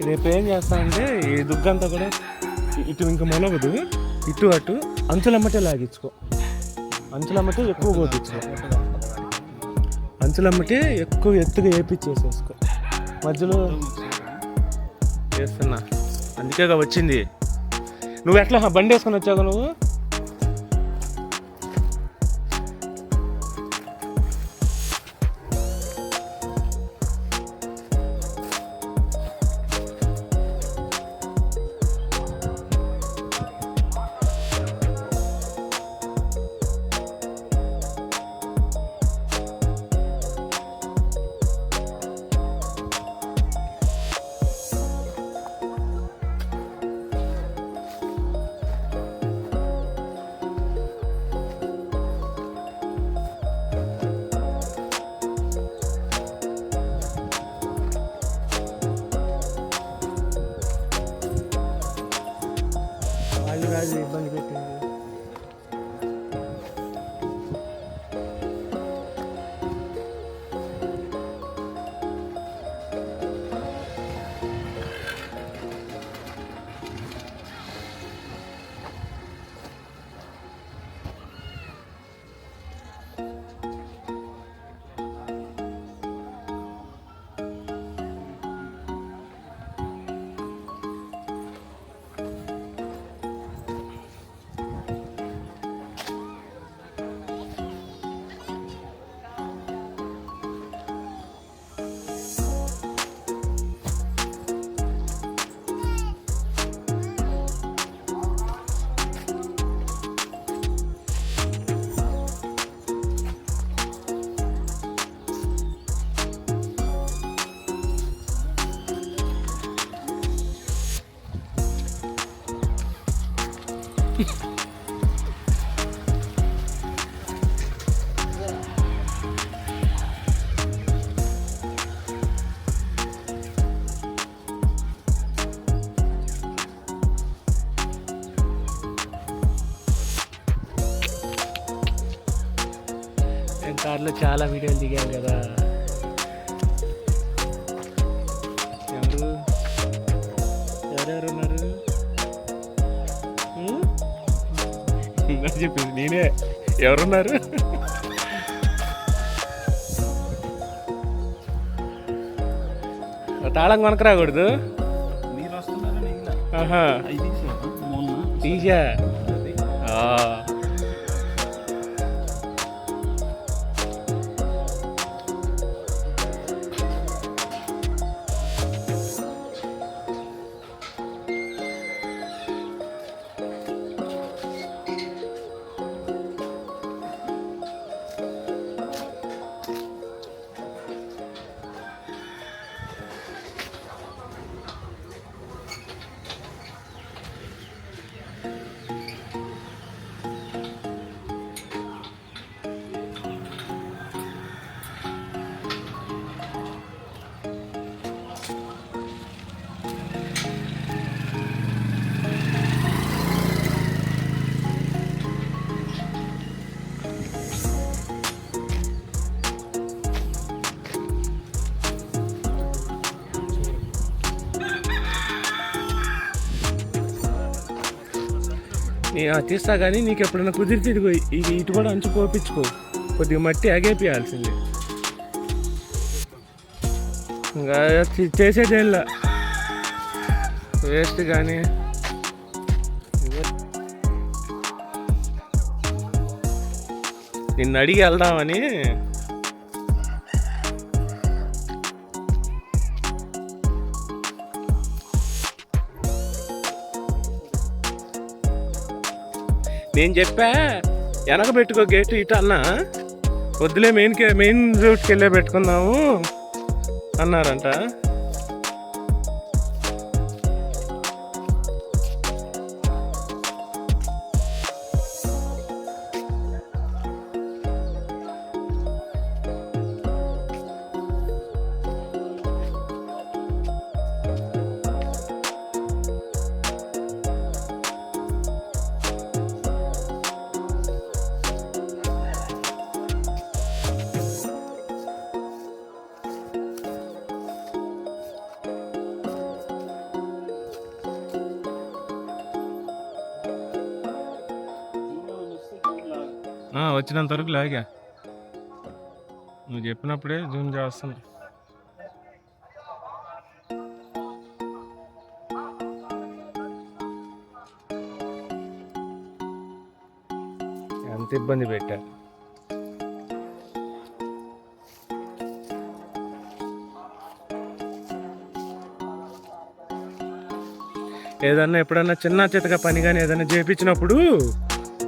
రేపు ఏం చేస్తానంటే ఈ దుగ్గంతా కూడా ఇటు ఇంకా మొలగదు, ఇటు అటు అంచులమ్మటే లాగించుకో, అంచులమ్మటే ఎక్కువ కోపించుకో, అంచులమ్మటే ఎక్కువ ఎత్తుగా వేపించేసేసుకో. మధ్యలో చేస్తున్నా అందుకేగా వచ్చింది. నువ్వు ఎట్లా బండి వేసుకొని వచ్చావు నువ్వు? రాజు ఇబ్బంది పెట్టింది. కార్లో చాలా వీడియోలు దిగాను కదా. ఎవరెవరు ఉన్నారు చెప్పింది నేనే. ఎవరున్నారు? తాళం కొనకరాకూడదు. తీసా తీస్తా. కానీ నీకు ఎప్పుడైనా కుదిరితే ఇదిగో ఇటు కూడా అంచు పోపించుకో, కొద్దిగా మట్టి అగేపియాల్సింది. ఇంకా చేసేదేలా వేస్ట్. కానీ నిన్ను అడిగి వెళ్దామని. నేను చెప్పా వెనక పెట్టుకో గేటు ఇటు అన్నా. వద్దులే మెయిన్ రూట్కి వెళ్ళే పెట్టుకుందాము అన్నారంట. వచ్చినంత వరకు లాగా నువ్వు చెప్పినప్పుడే జూమ్ చేస్తున్నా. ఎంత ఇబ్బంది పెట్టా. ఏదన్నా ఎప్పుడన్నా చిన్న చితక పని కానీ ఏదైనా చేయించినప్పుడు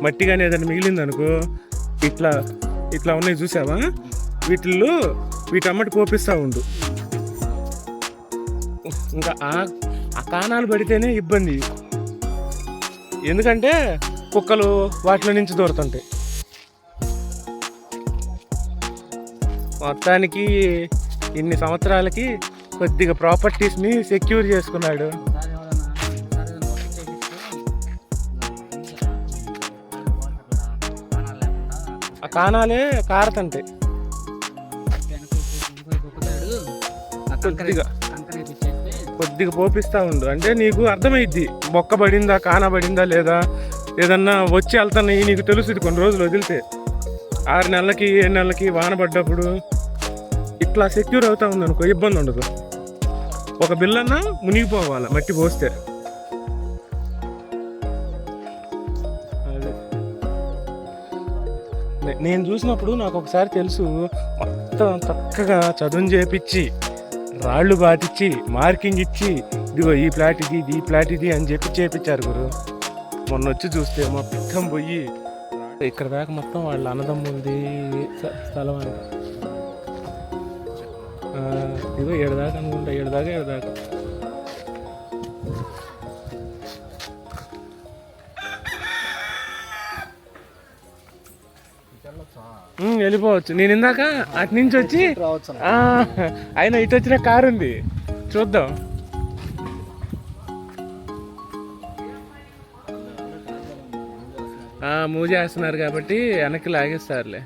మట్టి కానీ ఏదైనా మిగిలింది అనుకో, ఇట్లా ఇట్లా ఉన్నాయి చూసావా, వీటమ్మటి పోపిస్తూ ఉండు. ఇంకా ఆ కాణాలు పడితేనే ఇబ్బంది, ఎందుకంటే కుక్కలు వాటిలో నుంచి దూరుతుంటాయి. మొత్తానికి ఇన్ని సంవత్సరాలకి కొద్దిగా ప్రాపర్టీస్ని సెక్యూర్ చేసుకున్నాడు. ఆ కాణాలే కారతంటాయి. కొద్దిగా పోపిస్తూ ఉండు, అంటే నీకు అర్థమైద్ది బొక్క పడిందా కానా పడిందా లేదా. ఏదన్నా వచ్చి వెళ్తున్నాయి నీకు తెలుస్తుంది కొన్ని రోజులు వదిలితే. 6 నెలలకి 7 నెలలకి వాన పడ్డప్పుడు ఇట్లా సెక్యూర్ అవుతా ఉంది అనుకో, ఇబ్బంది ఉండదు. ఒక బిల్లన్నా మునిగిపోవాలి మట్టి పోస్తే. అదే నేను చూసినప్పుడు నాకు ఒకసారి తెలుసు, మొత్తం చక్కగా చదును చేపించి రాళ్ళు బాటిచ్చి మార్కింగ్ ఇచ్చి ఇదిగో ఈ ఫ్లాట్ ఇది, ఈ ఫ్లాట్ ఇది అని చెప్పి చేపించారు గురు. మొన్న వచ్చి చూస్తే మొత్తం పోయి ఇక్కడ దాకా మొత్తం వాళ్ళ అన్నదమ్ములది స్థలం అంట. ఇదో 7 దాకా అనుకుంటా, 7 దాకా. వెళ్ళిపోవచ్చు. నేను ఇందాక అటు నుంచి వచ్చి ఆయన ఇటు వచ్చిన కారు ఉంది, చూద్దాం. మూవ్ చేస్తున్నారు కాబట్టి వెనక్కి లాగేస్తారులే.